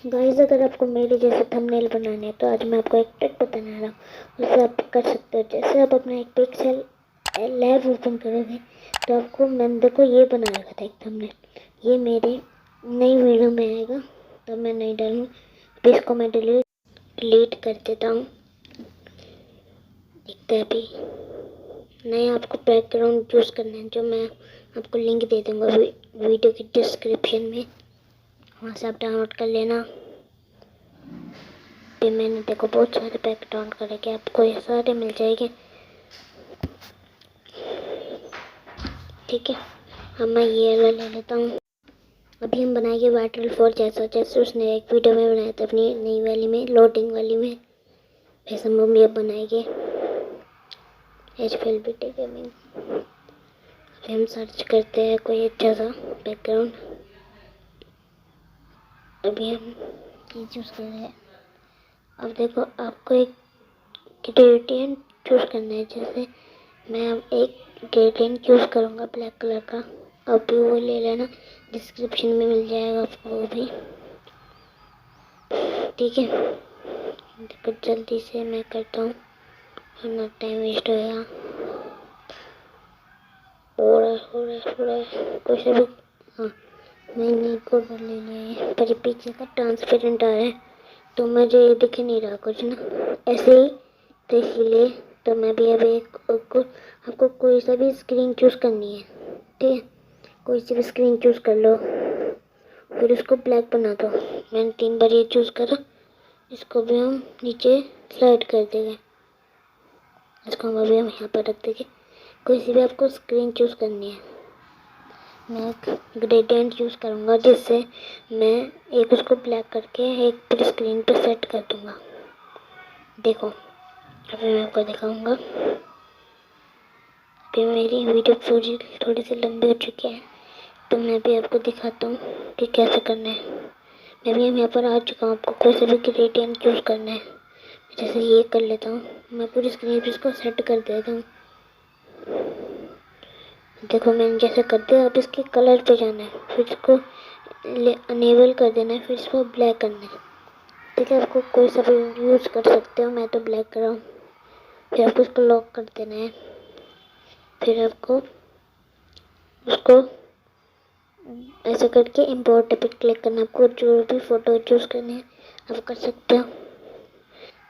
Guys, अगर आपको मेरे जैसे थंबनेल बनाने हैं तो आज मैं आपको एक ट्रिक बताने रहा हूँ। उससे आप कर सकते हो। जैसे आप अपना एक पिक्सेल लैब ओपन करोगे तो आपको मैंने देखो ये बनाया था एक थंबनेल। ये मेरी नई वीडियो में आएगा तब मैं नहीं डालूँगी। अभी इसको मैं डिलीट कर देता हूँ। दिखता है अभी नहीं। आपको बैकग्राउंड चूज़ करना है, जो मैं आपको लिंक दे दूँगा वीडियो की डिस्क्रिप्शन में, वहाँ से आप डाउनलोड कर लेना। फिर मैंने देखो बहुत सारे पैक डाउनलोड करे कि आपको ये सारे मिल जाएंगे। ठीक है, अब मैं ये वाला ले लेता हूँ। अभी हम बनाएंगे वाटरफॉल जैसे उसने एक वीडियो में बनाया था अपनी नई वाली में, लोडिंग वाली में। वैसे हम ये बनाएंगे HFLBT गेमिंग। अभी हम सर्च करते हैं कोई अच्छा सा बैकग्राउंड। अभी हम ये चूज़ कर रहे हैं। अब देखो आपको एक ग्रेडियंट चूज़ करना है। जैसे मैं अब एक ग्रेडियंट चूज़ करूँगा ब्लैक कलर का। अब भी वो ले लेना, डिस्क्रिप्शन में मिल जाएगा आपको वो भी। ठीक है, देखो जल्दी से मैं करता हूँ वरना टाइम वेस्ट होएगा। हो रहा है कुछ भी। हाँ, मैंने को ले लिया है, पर पीछे का ट्रांसपेरेंट आ रहा है तो मुझे ये दिख नहीं रहा कुछ ना, ऐसे ही। तो इसीलिए तो मैं भी अभी आपको कोई सा भी स्क्रीन चूज़ करनी है। ठीक है, कोई सी भी स्क्रीन चूज़ कर लो, फिर उसको ब्लैक बना दो। मैंने 3 बार ये चूज़ करा। इसको भी हम नीचे स्लाइड कर देंगे। इसको हम अभी हम यहाँ पर रख देंगे। कोई सी भी आपको स्क्रीन चूज़ करनी है। मैं एक ग्रेडियंट यूज़ करूँगा जिससे मैं एक उसको ब्लैक करके एक पूरी स्क्रीन पर सेट कर दूँगा। देखो अभी मैं आपको दिखाऊँगा। अभी मेरी वीडियो थोड़ी सी लंबी हो चुकी है तो मैं भी आपको दिखाता हूँ कि कैसे करना है। मैं भी यहाँ पर आ चुका हूँ। आपको कोई सा भी ग्रेडियंट चूज़ करना है। जैसे ये कर लेता हूँ, मैं पूरी स्क्रीन पर इसको सेट कर देता हूँ। देखो मैंने जैसे कर दिया। अब इसके कलर पे जाना है, फिर इसको अनेबल कर देना है, फिर इसको ब्लैक करना है। ठीक है, आपको कोई सा भी यूज़ कर सकते हो, मैं तो ब्लैक कर रहा हूँ। फिर आपको इसको लॉक कर देना है। फिर आपको उसको ऐसा करके इम्पोर्ट पे क्लिक करना। आपको जो भी फ़ोटो चूज़ करनी है आप कर सकते हो।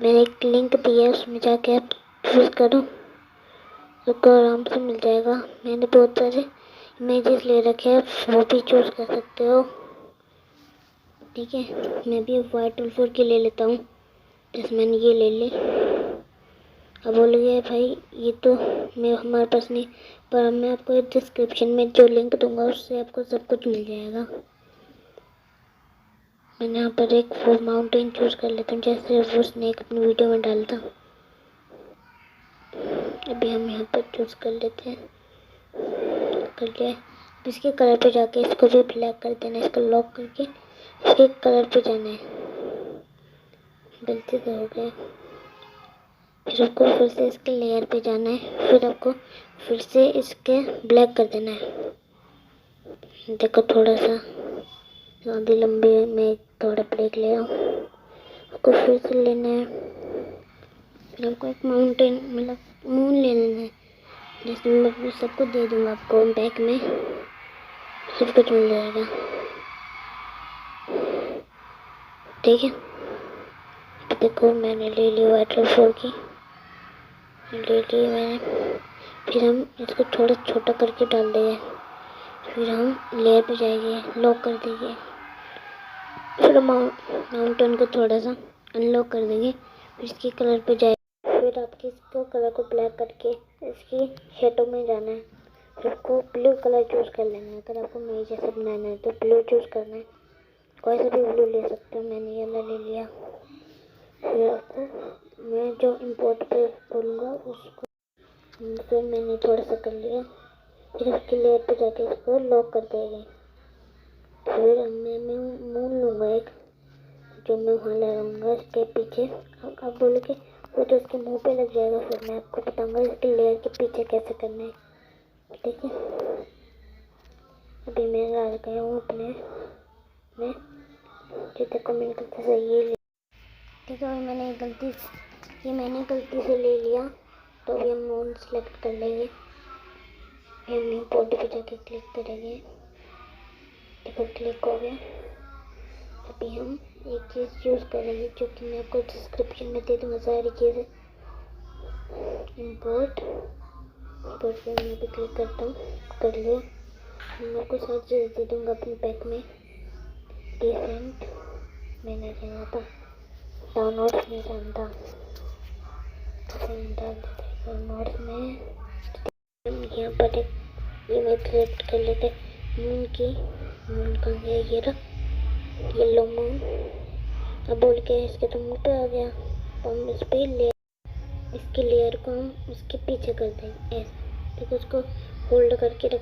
मैंने एक लिंक दिया है, उसमें जाके आप चूज़ करो, आपको आराम से मिल जाएगा। मैंने बहुत सारे इमेजेस ले रखे हैं, वो भी चूज़ कर सकते हो। ठीक है, मैं भी वाटरफॉल की ले लेता हूँ। जैसे मैंने ये ले ली। अब बोलोगे भाई ये तो मैं हमारे पास नहीं, पर मैं आपको डिस्क्रिप्शन में जो लिंक दूंगा उससे आपको सब कुछ मिल जाएगा। मैंने यहाँ पर एक वो माउंटेन चूज़ कर लेता हूँ जैसे वो स्नेक अपनी वीडियो में डालता। अभी हम यहाँ पर चूज़ कर लेते हैं। कर लिया। इसके कलर पे जाके इसको भी ब्लैक कर देना है। इसको लॉक करके इसके कलर पे जाना है। गलती से हो गया। फिर आपको फिर से इसके लेयर पे जाना है। फिर आपको फिर से इसके ब्लैक कर देना है। देखो थोड़ा सा ज़्यादा लंबी में थोड़ा ब्रेक ले आओ। आपको फिर से लेना है। फिर आपको एक माउंटेन मतलब मून ले लेना है। जैसे मैं सबको दे दूँगा, आपको बैक में सब कुछ मिल जाएगा। ठीक है, देखो मैंने ले ली वाटरफॉल की, ले ली मैंने। फिर हम इसको थोड़ा छोटा करके डाल देंगे। फिर हम लेयर पे जाएंगे, लॉक कर देंगे। फिर माउंटेन को थोड़ा सा अनलॉक कर देंगे। फिर इसके कलर पे जाएंगे। फिर आपके इसको कलर को ब्लैक करके इसकी शेडो में जाना है। फिर आपको ब्लू कलर चूज़ कर लेना है। अगर आपको मेरे जैसा बनाना है तो ब्लू चूज़ करना है। कोई सा भी ब्लू ले सकते हो, मैंने ये वाला ले लिया। फिर आपको मैं जो इम्पोर्ट पे बोलूँगा उसको फिर मैंने थोड़ा सा कर लिया। फिर उसके लेयर पे जाके इसको लॉक कर देंगे। फिर मैं मून लूँगा एक, जो मैं वहाँ लगाऊँगा इसके पीछे। आप बोलोगे वो तो उसके मुंह पे लग जाएगा। फिर मैं आपको बताऊँगा इसके लेयर के पीछे कैसे करना है। ठीक है, अभी मैं लगा गया हूँ अपने में। तो देखो मैंने गलती से ये ले, ठीक है, मैंने गलती से ले लिया। तो अभी हम मून सेलेक्ट कर लेंगे, हम इम्पोर्ट पे जाके क्लिक करेंगे। देखो क्लिक हो गया। अभी हम एक चीज़ यूज़ करेंगे जो कि मैं आपको डिस्क्रिप्शन में दे दूँगा सारी चीज़ें। इम्पोर्ट पे मैं भी क्लिक करता हूँ, कर लिया। मैं आपको सारी चीज़ें दे दूँगा अपने पैक में। डिसेंट मैंने जाना था, डाउनलोड्स में जाना था, डाउनलोड्स में यहाँ पर एक इमेज सेलेक्ट कर लेते मून की। मून का गया ये रहा येलो मून। अब बोल के इसके तो मुँह पे आ गया, तो हम इस पे ले इसकी लेयर को हम उसके पीछे कर देंगे ऐसे। देखो उसको होल्ड करके रख,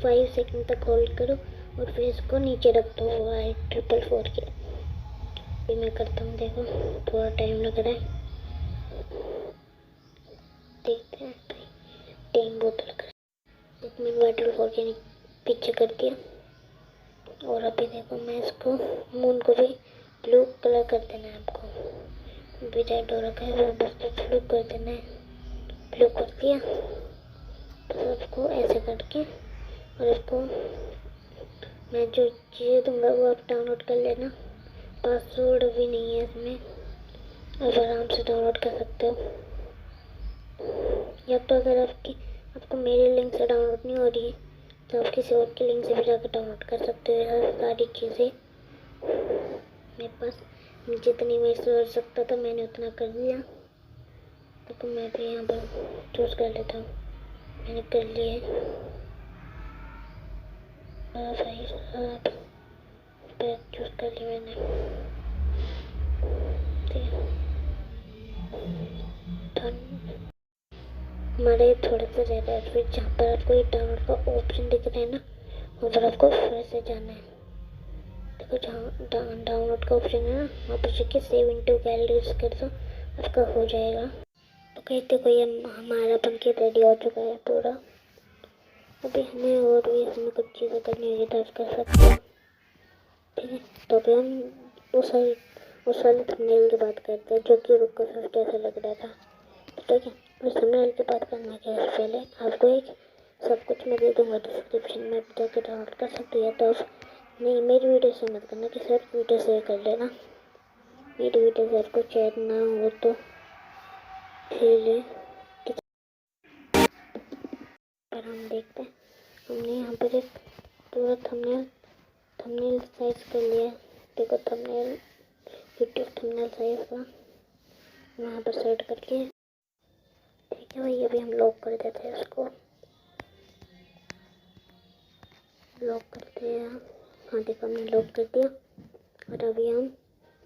5 सेकंड तक होल्ड करो और फिर इसको नीचे रख दो 444 के। ये मैं करता हूँ, देखो थोड़ा टाइम लग रहा है, देखते हैं। टाइम बहुत लग रहा है। एक मैंने वाटरफॉल के पीछे कर दिया। और अभी देखो मैं इसको मून को भी ब्लू कलर कर देना है आपको। अभी रेड हो रखा है, वो बस ब्लू कर देना है। ब्लू कर दिया। तो आपको ऐसे करके और इसको मैं जो चीज़ें दूँगा वो आप डाउनलोड कर लेना। पासवर्ड भी नहीं है इसमें, आप आराम से डाउनलोड कर सकते हो। या तो अगर आपको मेरे लिंक से डाउनलोड नहीं हो रही है तो आप किसी और के लिंक से भी जाकर डाउनलोड कर सकते हो सारी चीज़ें। मेरे पास जितनी मेरे से हो सकता था मैंने उतना कर दिया। तो मैं भी यहाँ पर चूज़ कर लेता हूँ, मैंने कर लिया चूज़ कर लिया मैंने। हमारे थोड़ा सा रह रहा है, फिर जहाँ पर आपको ये डाउनलोड का ऑप्शन दिख रहा है ना, वहाँ पर आपको फिर से जाना है। देखो जहाँ डाउनलोड का ऑप्शन है ना, वहाँ पर जाके सेव इनटू गैलरीज कर दो, आपका हो जाएगा। तो कहते कोई हमारा बनके रेडी हो चुका है पूरा। अभी हमें और भी इसमें कुछ चीज़ें करनी होगी तो आप कर सकते हैं, ठीक है। तो अभी हम उस वाले थंबनेल की बात करते हैं जो कि रुको सर कैसा लग रहा था, ठीक है। उस थंबनेल की बात करने के पहले आपको एक सब कुछ मैं दे दूँगा डिस्क्रिप्शन में, जाके डाउनलोड कर सकते हैं। तो आप नहीं, मेरी वीडियो से मत करना, किसी और वीडियो से कर लेना। मेरी वीडियो से आपको चैट ना हो तो फिर पर हम देखते हैं। हमने यहाँ पर एक पूरा थंबनेल साइज कर लिया। देखो थंबनेल यूट्यूब थंबनेल साइज का वहाँ पर सेट करके, ठीक है भाई। अभी हम लॉक कर देते हैं इसको, लॉक करते हैं। हाँ देखो हमने लॉक कर दिया। और अभी हम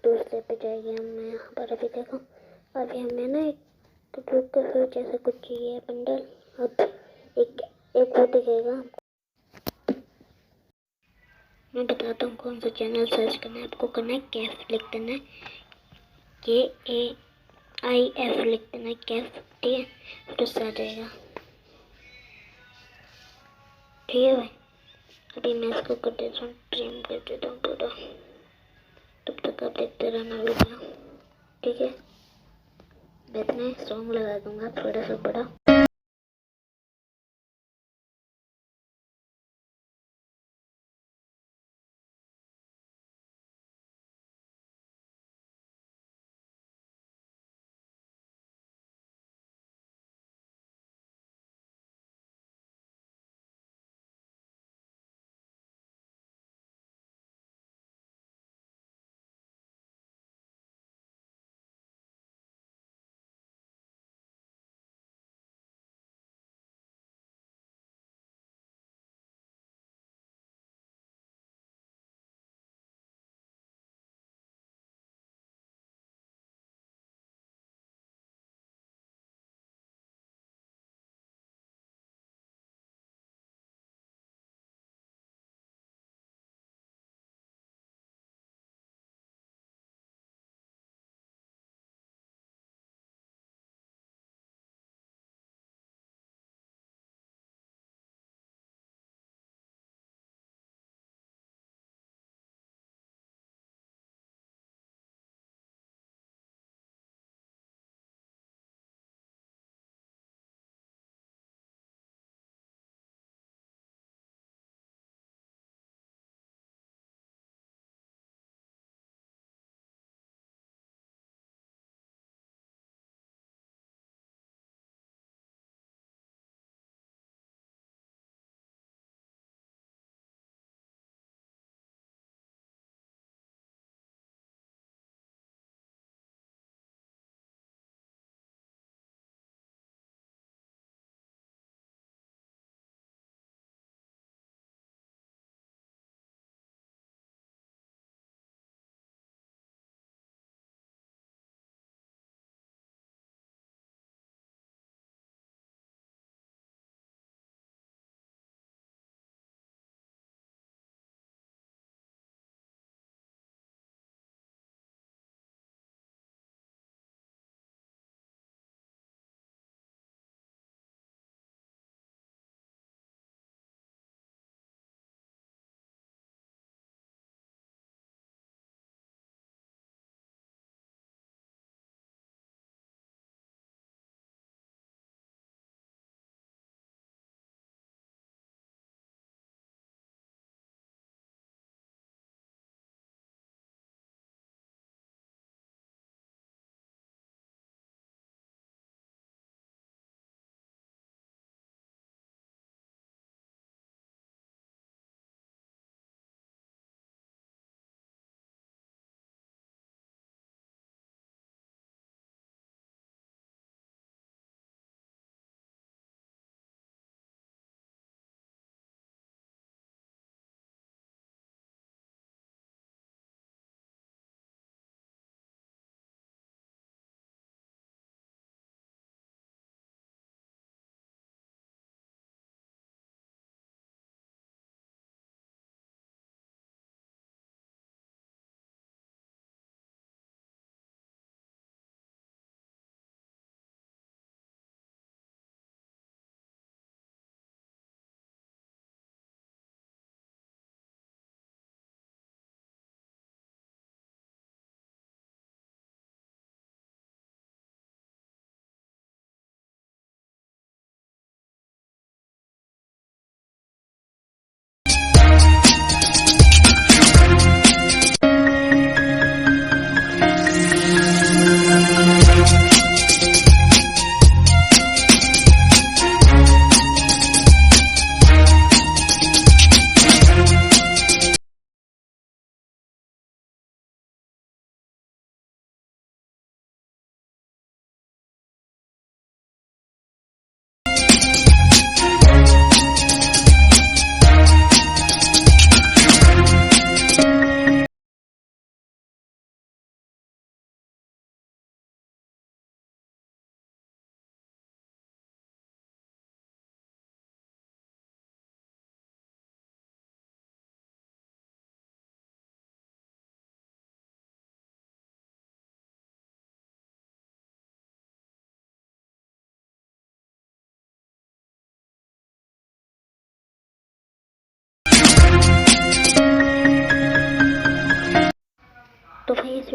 दूसरे पे जाएंगे। हम यहाँ पर अभी देखो अभी हमें ना एक बुक का जैसा कुछ चाहिए बंडल। अब एक वो दिखेगा, मैं बताता हूँ कौन सा चैनल सर्च करना है। आपको करना है कैफ, लिख देना है KAIF, लिख देना है कैफ, ठीक है। तो उससे आ जाएगा, ठीक है भाई। अभी मैं इसको कर देता हूँ, ट्रिम कर देता हूँ पूरा। तब तक आप देखते रहना वीडियो, ठीक है। मैं इतना सॉन्ग लगा दूंगा थोड़ा सा बड़ा।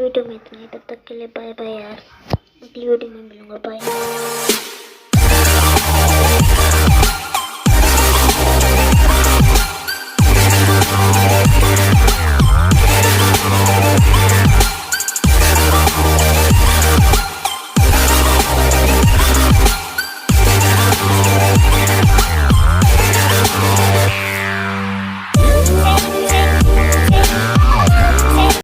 वीडियो में इतना ही। तब तक के लिए बाय बाय यार, अगली वीडियो में मिलूंगा, बाय।